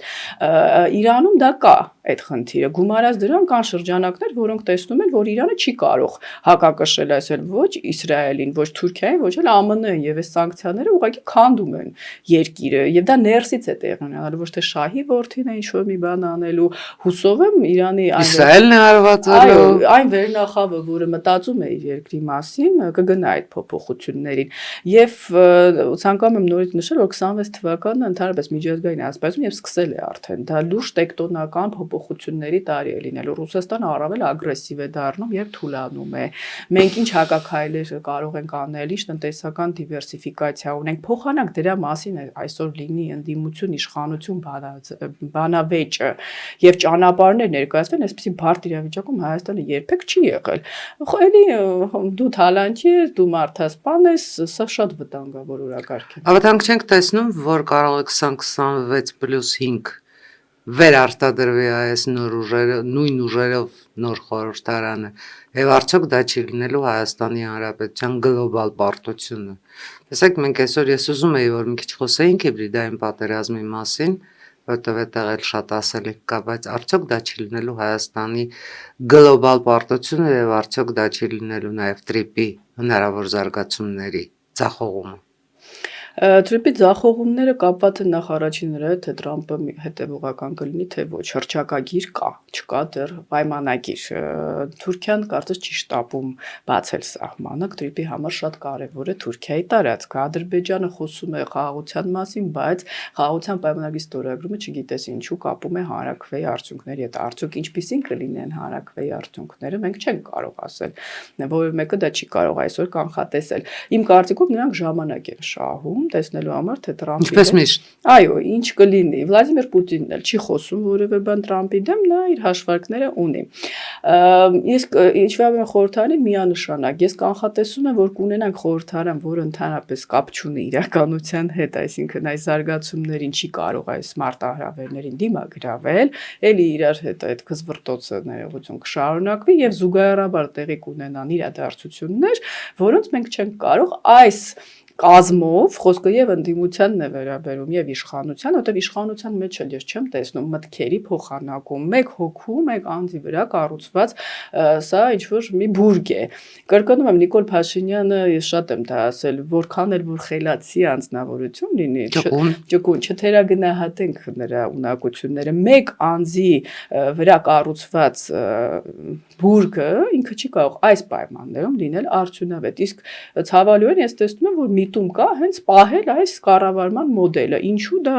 Իրանում դա կա այդ խնդիրը, գումարած դրան կան շրջանակներ, որոնք տեսնում են, որ Իրանը չի կարող հակակշռել այսօր ոչ Իսրայելին, ոչ Թուրքիային, ոչ էլ ԱՄՆ-ին եւ այս սանկցիաները ուղղակի քանդում են երկիրը եւ դա ներսից է տեղի ունենալու, ոչ թե շահի որդին է ինչ-որ մի բան անելու, հուսով եմ Իրանի Իսրայելն է արվածելու, այն վերնախավը, որը մտածում է իր երկրի մասին, կգնա այդ փոփոխություններին եւ ցանկանում եմ նորից նշել, որ 26 թվականը ընդհանրապես միջազգային ասպարեզում եւ սկսել է արդեն դա լուրջ տեկտոնական փոփոխությունների տարի է լինելու։ Ռուսաստանը առավել ագրեսիվ է դառնում եւ թուլանում է։ Մենք ինչ հակաքայլեր կարող ենք անել, ինչ տնտեսական դիվերսիֆիկացիա ունենք, փոխանակ դրա մասին այսօր լինի ընդդիմություն, իշխանություն, բանավեճը եւ ճանապարհներ ներկայացվեն, այսպեսի բարդ իրավիճակում Հայաստանը երբեք չի եղել։ Էլի դու թալանչի ես, դու մարդասպան ես, սա շատ վտանգավոր օրակարգ է։ Ավտանգ չենք տեսնում, որ կարող է 2026+5 վերարտադրվի այս նոր ուժերը, նույն ուժերով նոր խորհրդարանը, եւ արդյոք դա չի լինելու Հայաստանի Հանրապետության գլոբալ պարտությունը։ Տեսեք, մենք այսօր ես ուզում եի, որ մի քիչ խոսեինք հիբրիդային պատերազմի մասին, որտեղ այդտեղ էլ շատ ասելիք կա, բայց արդյոք դա չի լինելու Հայաստանի գլոբալ պարտությունը եւ արդյոք դա չի լինելու նաեւ տրիպի հնարավոր զարգացումների ձախողումը։ Տրիպի ձախողումները կապված են նախ առաջին նրա հետ, թե Տրամպը հետևողական կլինի, թե ոչ, հռչակագիր կա, չկա դեռ պայմանագիր։ Թուրքիան կարծես չի շտապում բացել սահմանը, տրիպի համար շատ կարևոր է Թուրքիայի տարածքը։ Ադրբեջանը խոսում է խաղաղության մասին, բայց խաղաղության պայմանագրի ստորագրումը չգիտես ինչու կապում է հանրաքվեի արդյունքների հետ։ Արդյոք ինչպիսին կլինեն հանրաքվեի արդյունքները, մենք չենք կարող ասել, որևէ մեկը դա չի կարող այսօր կանխատեսել։ Իմ կարծիքով նրանք ժամանակ են շահում տեսնելու համար, թե Տրամպի Ինչպես միշտ։ Այո, ինչ կլինի։ Վլադիմիր Պուտինն էլ չի խոսում որևէ բան Տրամպի դեմ, նա իր հաշվարկները ունի։ Ես ինչ վերաբերում է խորհրդարանին միանշանակ, ես կանխատեսում եմ, որ կունենանք խորհրդարան, որը ընդհանրապես կապ չունի իրականության հետ, այսինքն այս զարգացումներին չի կարող այս մարտահրավերներին դիմագրավել, էլի իրար հետ այդ կզվրտոցը ներողություն կշարունակվի եւ զուգահեռաբար տեղի կունենան իրադարձություններ, որոնց մենք չենք կարող այս կազմով խոսքը եւ ընդդիմությանն է վերաբերում եւ իշխանության, որտեղ իշխանության մեջ էլ ես չեմ տեսնում մտքերի փոխանակում, մեկ հոգու, մեկ անձի վրա կառուցված սա ինչ որ մի բուրգ է։ Կրկնում եմ Նիկոլ Փաշինյանը, ես շատ եմ դա ասել, որքան էլ որ խելացի անձնավորություն լինի, ճկուն չթերագնահատենք նրա ունակությունները, մեկ անձի վրա կառուցված բուրգը ինքը չի կարող այս պայմաններում լինել արդյունավետ։ Իսկ ցավալիորեն ես տեսնում եմ, որ մի միտում կա հենց պահել այս կառավարման մոդելը։ Ինչու դա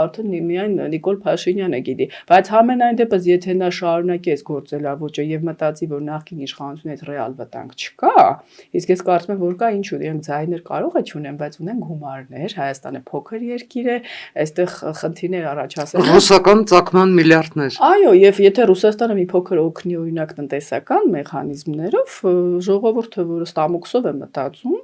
արդեն միայն Նիկոլ Փաշինյանը գիտի, բայց համենայն դեպս եթե նա շարունակի այս գործելավոճը եւ մտածի, որ նախկին իշխանությունից ռեալ վտանգ չկա, իսկ ես կարծում եմ, որ կա ինչու իրենք ձայներ կարող է չունեն, բայց ունեն գումարներ, Հայաստանը փոքր երկիր է, այստեղ խնդիրներ առաջացել։ Ռուսական ծագման միլիարդներ։ Այո, եւ եթե Ռուսաստանը մի փոքր օգնի օրինակ տնտեսական մեխանիզմներով, ժողովուրդը, որը ստամոքսով է մտածում,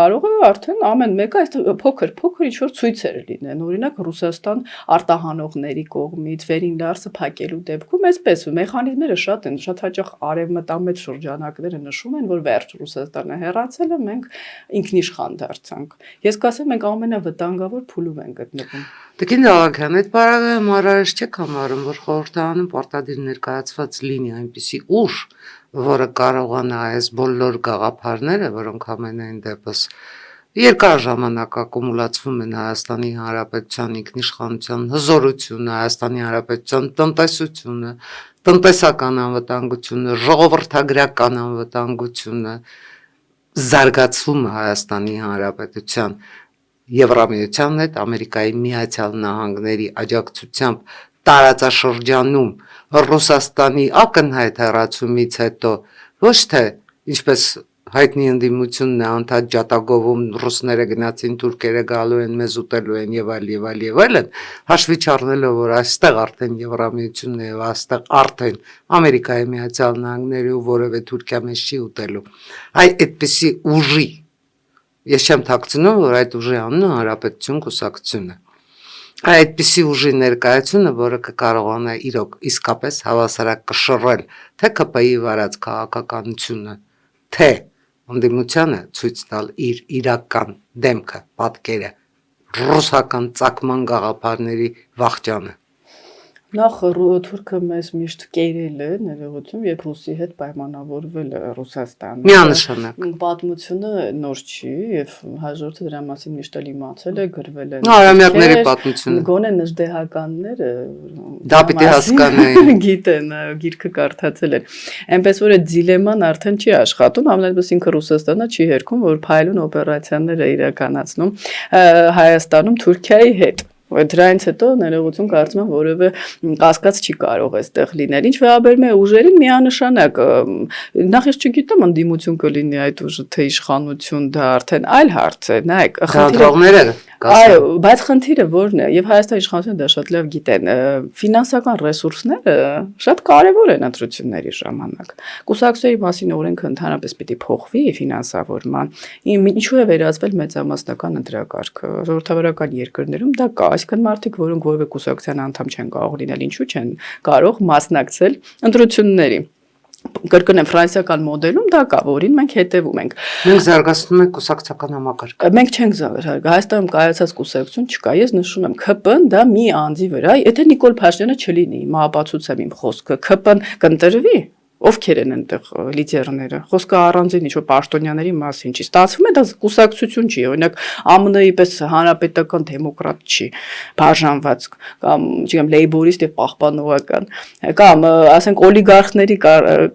կարող է արդեն ամեն մեկը այս փոքր ինչ որ ցույցեր լինեն։ Օրինակ Ռուսաստան արտահանողների կողմից վերին լարսը փակելու դեպքում այսպես մեխանիզմները շատ են, շատ հաճախ արևմտամետ շրջանակները նշում են, որ վերջ Ռուսաստանը հեռացել է, մենք ինքնիշխան դարձանք։ Ես կասեմ, մենք ամենավտանգավոր փուլում ենք գտնվում։ Տիկին Դավագյան, այդ բարակը մարարիչ չեք համարում, որ խորհրդարանում պարտադիր ներկայացված լինի այնպիսի ուժ, որը կարողանա այս բոլոր գաղափարները, որոնք ամենայն դեպս երկար ժամանակ ակումուլացվում են Հայաստանի Հանրապետության ինքնիշխանության հզորությունը, Հայաստանի Հանրապետության տնտեսությունը, տնտեսական անվտանգությունը, ժողովրդագրական անվտանգությունը, զարգացումը Հայաստանի Հանրապետության Եվրամիության հետ Ամերիկայի Միացյալ Նահանգների աջակցությամբ տարածաշրջանում Ռուսաստանի ակնհայտ հեռացումից հետո ոչ թե ինչպես հայտնի ընդդիմությունն է անդադ ջատագովում ռուսները գնացին թուրքերը գալու են մեզ ուտելու են եւ այլն հաշվի չառնելով որ այստեղ արդեն Եվրամիությունն է եւ այստեղ արդեն Ամերիկայի Միացյալ Նահանգները ու որևէ Թուրքիա մեզ չի ուտելու այդպիսի ուժի ես չեմ թաքցնում որ այդ ուժի անունը Հանրապետություն կուսակցությունն է այդպիսի ուժի ներկայությունը որը կկարողանա իրոք իսկապես հավասարակ կշռել թե ԿՊ-ի վարած քաղաքականությունը թե ընդդիմությանը ցույց տալ իր իրական դեմքը, պատկերը, ռուսական ծագման գաղափարների վախճանը։ Նախ թուրքը մեզ միշտ կերել է ներողություն, երբ ռուսի հետ պայմանավորվել է Ռուսաստանը։ Միանշանակ։ Պատմությունը նոր չի եւ հաջորդը դրա մասին միշտ էլ իմացել է, գրվել են։ Արամյակների պատմությունը։ Գոնե նժդեհականները դա պիտի հասկանային։ Գիտեն, գիրքը կարդացել են։ Այնպես որ այդ դիլեման արդեն չի աշխատում, ամենայնպես ինքը Ռուսաստանը չի հերքում, որ փայլուն օպերացիաներ է իրականացնում Հայաստանում Թուրքիայի հետ։ Դրանից հետո ներողություն կարծում եմ որևէ կասկած չի կարող այստեղ լինել։ Ինչ վերաբերում է ուժերին միանշանակ նախ ես չգիտեմ ընդդիմություն կլինի այդ ուժը թե իշխանություն դա արդեն այլ հարց է։ Նայեք, խնդիրները այո, բայց խնդիրը որն է եւ Հայաստանի իշխանությունը դա շատ լավ գիտեն։ Ֆինանսական ռեսուրսները շատ կարեւոր են ընտրությունների ժամանակ։ Կուսակցությունների մասին օրենքը ընդհանրապես պիտի փոխվի ֆինանսավորման։ Ինչու է վերածվել մեծամասնական ընտրակարգը։ Ժողովրդավարական երկրներում դա կա, այսինքն մարդիկ, որոնք որևէ կուսակցության անդամ չեն կարող լինել, ինչու չեն կարող մասնակցել ընտրությունների։ Կրկնեմ ֆրանսիական մոդելում դա կա, որին մենք հետևում ենք։ Մենք զարգացնում ենք կուսակցական համակարգը։ Մենք չենք զարգացնում, Հայաստանում կայացած կուսակցություն չկա։ Ես նշում եմ ՔՊ-ն դա մի անձի վրա, եթե Նիկոլ Փաշինյանը չլինի, հիմա ապացուցեմ իմ խոսքը, ՔՊ-ն կընտրվի, ովքեր են այնտեղ լիդերները։ Խոսքը առանձին ինչ-որ պաշտոնյաների մասին չի։ Ստացվում է դա կուսակցություն չի, օրինակ ԱՄՆ-ի պես հանրապետական դեմոկրատ չի, բաժանված կամ չգիտեմ լեյբորիստ եւ պահպանողական կամ ասենք օլիգարխների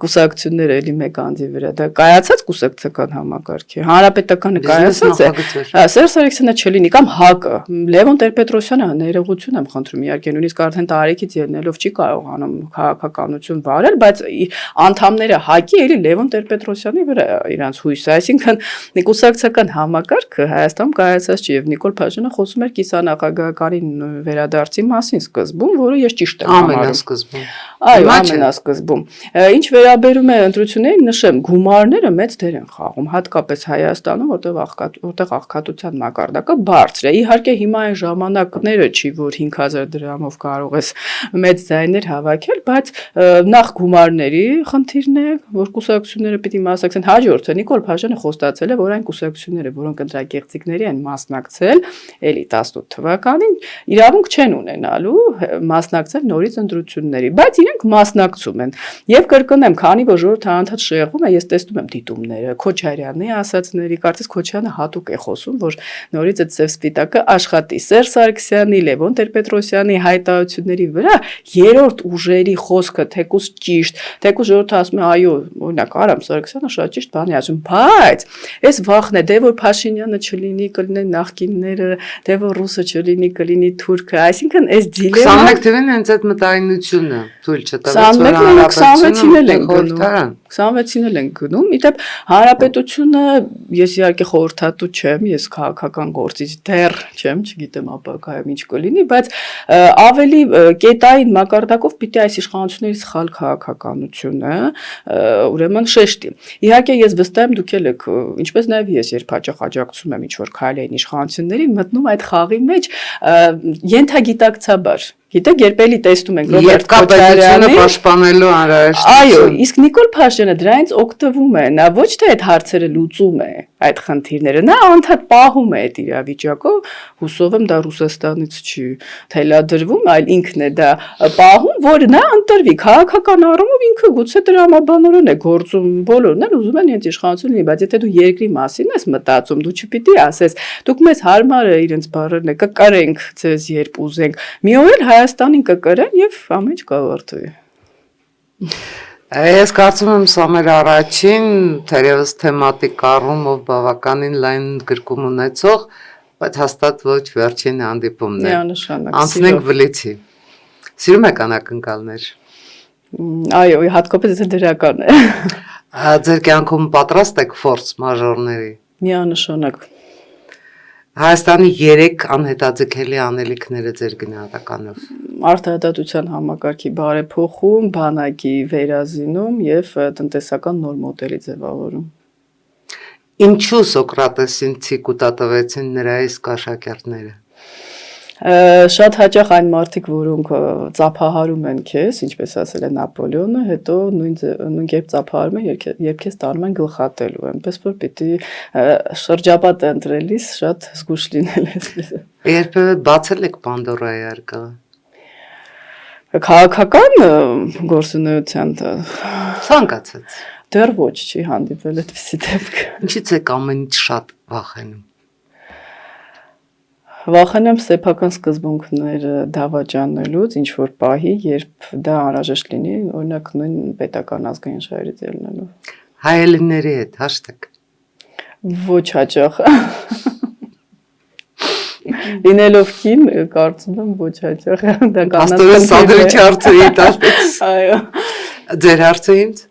կուսակցությունները էլի մեկ անձի վրա դա կայացած կուսակցական համակարգ է հանրապետականը կայացած է Սերժ Սարգսյանը չլինի կամ ՀԱԿ-ը Լևոն Տեր-Պետրոսյանը ներողություն եմ խնդրում իհարկե նույնիսկ արդեն տարեկից ելնելով չի կարողանում քաղաքականություն վարել բայց անդամները ՀԱԿ-ի էլի Լևոն Տեր-Պետրոսյանի վրա իրանց հույսը այսինքն կուսակցական համակարգը Հայաստանում կայացած չի եւ Նիկոլ Փաշինյանը խոսում էր կիսանախագահականին վերադարձի մասին սկզբում որը ես ճիշտ եմ համարում ամենասկզբում այո ամենասկզբում ինչ վերաբերում է ընտրություններին նշեմ գումարները մեծ դեր են խաղում հատկապես Հայաստանում որտեղ աղքատության մակարդակը բարձր է իհարկե հիմա այն ժամանակները չի որ 5000 դրամով կարող ես մեծ ձայներ հավաքել բայց նախ գումարների խնդիրն է որ կուսակցությունները պիտի մասնակցեն հաջորդը Նիկոլ Փաշինյանը խոստացել է որ այն կուսակցությունները որոնք ընտրագեղձիկների են մասնակցել էլի 18 թվականին իրավունք չեն ունենալու մասնակցել նորից ընտրությունների բայց իրենք մասնակցում են եւ կրկնեմ քանի որ ժողովուրդը անդադ շեղվում է ես տեսնում եմ դիտումները Քոչարյանի ասածների կարծես Քոչարյանը հատուկ է խոսում որ նորից այդ ծև սպիտակը աշխատի Սերժ Սարգսյանի Լևոն Տեր-Պետրոսյանի հայտարարությունների վրա երրորդ ուժերի խոսքը թեկուզ ճիշտ թեկուզ ժողովուրդը ասում է այո, օրինակ Արամ Սարգսյանը շատ ճիշտ բան է ասում, բայց այս վախն է, դե որ Փաշինյանը չլինի, կլինեն նախկինները, դե որ ռուսը չլինի, կլինի թուրքը, այսինքն այս դիլեմա 21 թվին հենց այդ մտայնությունը թույլ չտվեց 26-ին էլ են գնում, իդեպ հանրապետությունը ես իհարկե խորհրդատու չեմ, ես քաղաքական գործիչ դեռ չեմ, չգիտեմ ապագայում ինչ կլինի, բայց ավելի կետային մակարդակով պիտի այս իշխանությունների սխալ քաղաքականությունը ուրեմն շեշտի։ Իհարկե ես վստահ եմ դուք եք, ինչպես նաև ես երբ հաճախ աջակցում եմ ինչ-որ քայլային իշխանությունների, մտնում այդ խաղի մեջ ենթագիտակցաբար։ Գիտեք, երբ էլի տեսնում ենք Ռոբերտ Քոչարյանը պաշտպանելու անհրաժեշտություն։ Այո, իսկ Նիկոլ Փաշինյանը դրանից օգտվում է, նա ոչ թե այդ հարցերը լուծում է, այդ խնդիրները, նա անդադ պահում է այդ իրավիճակը, հուսով եմ դա Ռուսաստանից չի թելադրվում, այլ ինքն է դա պահում, որ նա ընտրվի քաղաքական առումով ինքը գուցե դրամաբանորեն է գործում, բոլորն էլ ուզում են իրենց իշխանություն լինի, բայց եթե դու երկրի մասին ես մտածում, դու չպիտի ասես, դուք մեզ հարմար է իրենց բառերն է, կկարենք ձեզ երբ ուզենք, մի օր էլ Հայաստանին կկրեն եւ ամեն ինչ կավարտվի։ Ես կարծում եմ սա մեր առաջին թերևս թեմատիկ առումով բավականին լայն գրկում ունեցող, բայց հաստատ ոչ վերջին հանդիպումն է։ Միանշանակ։ Անցնենք բլիցի։ Սիրում եք անակնկալներ։ Այո, հատկապես եթե դրական է։ Ձեր կյանքում պատրաստ եք ֆորս մաժորների։ Միանշանակ։ Հայաստանի 3 անհետաձգելի անելիքները ձեր գնահատականով։ Արտահայտության համակարգի բարեփոխում, բանակի վերազինում եւ տնտեսական նոր մոդելի ձևավորում։ Ինչու Սոկրատեսին ցիկուտատվեցին նրա իսկ աշակերտները։ Շատ հաճախ այն մարդիկ, որոնք ծափահարում են քեզ, ինչպես ասել է Նապոլեոնը, հետո նույն կերպ ծափահարում են, երբ քեզ տանում են գլխատելու, այնպես որ պիտի շրջապատը ընտրելիս շատ զգուշ լինել այսպես։ Երբևէ բացել եք Պանդորայի արկղը։ Քաղաքական գործունեության Ցանկացած։ դեռ ոչ չի հանդիպել այդպիսի դեպք։ Ինչից եք ամեն ինչ շատ վախենում։ Վախենամ սեփական սկզբունքները դավաճանելուց ինչ որ պահի, երբ դա անհրաժեշտ լինի, օրինակ նույն պետական ազգային շահերից ելնելով։ Հայելիների հետ հաշտեք։ Ոչ հաճախ։ Լինելով կին, կարծում եմ ոչ հաճախ։ Դա կանանց սադրիչ հարցը տալիս։ Այո։ Ձեր հարցը ինձ։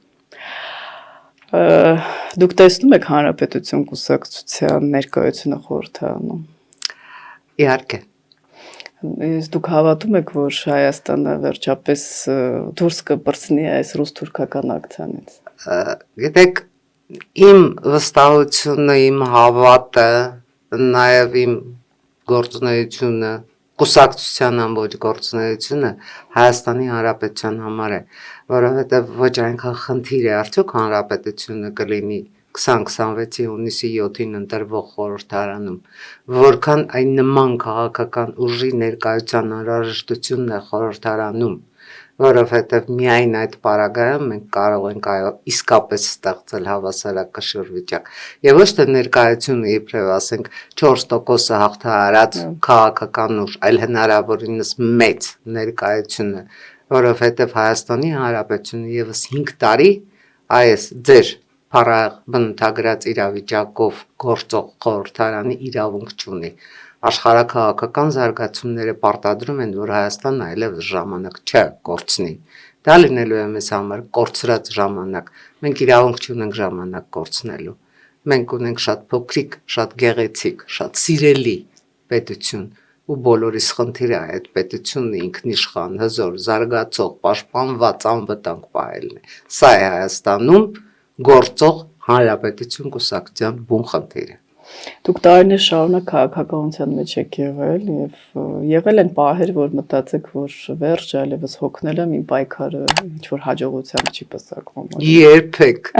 Դուք տեսնում եք Հանրապետություն կուսակցության ներկայությունը խորհրդարանում։ Իհարկե։ Դուք հավատում եք, որ Հայաստանը վերջապես դուրս կպրծնի այս ռուս-թուրքական ակցիանից։ Գիտեք, իմ վստահությունը, իմ հավատը, նաև իմ գործունեությունը, կուսակցության ամբողջ գործունեությունը Հայաստանի Հանրապետության համար է, որովհետև ոչ այնքան խնդիր է արդյոք Հանրապետությունը կլինի 2026-ի հունիսի 7-ին ընտրվող խորհրդարանում, որքան այն նման քաղաքական ուժի ներկայության անհրաժեշտությունն է խորհրդարանում, որովհետև միայն այդ պարագայում մենք կարող ենք իսկապես ստեղծել հավասարակշիռ վիճակ։ Եվ ոչ թե ներկայությունը իբրև ասենք 4%-ը հաղթահարած քաղաքական ուժ, այլ հնարավորինս մեծ ներկայությունը, որովհետև Հայաստանի Հանրապետությունը եւս 5 տարի այս ձեր փառահեղ բնութագրած իրավիճակով գործող խորհրդարանի իրավունք չունի։ Աշխարհաքաղաքական զարգացումները պարտադրում են, որ Հայաստանն այլևս ժամանակ չէ կորցնի։ Դա լինելու է մեզ համար կորցրած ժամանակ։ Մենք իրավունք չունենք ժամանակ կորցնելու։ Մենք ունենք շատ փոքրիկ, շատ գեղեցիկ, շատ սիրելի պետություն, ու բոլորիս խնդիրը այդ պետությունը ինքնիշխան, հզոր, զարգացող, պաշտպանված, անվտանգ պահելն է։ Սա է Հայաստանում գործող Հանրապետություն կուսակցության բուն խնդիրը։ Դուք տարիներ շարունակ քաղաքականության մեջ եք եղել եւ եղել են պահեր, որ մտածեք, որ վերջ այլևս հոգնել եմ, իմ պայքարը ինչ որ հաջողությամբ չի պսակվում։ Երբեք։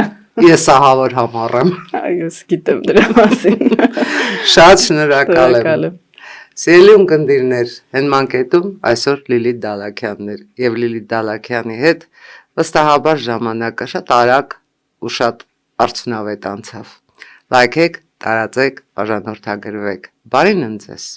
Ես ահավոր համառ եմ։ Այո, գիտեմ դրա մասին։ Շատ շնորհակալ եմ։ Սիրելի ունկնդիրներ, հենման կետում այսօր Լիլիթ Դալաքյանն էր եւ Լիլիթ Դալաքյանի հետ վստահաբար ժամանակը շատ արագ ու շատ արդյունավետ անցավ։ Լայքեք, տարածեք, բաժանորդագրվեք։ Բարին ընդ ձեզ։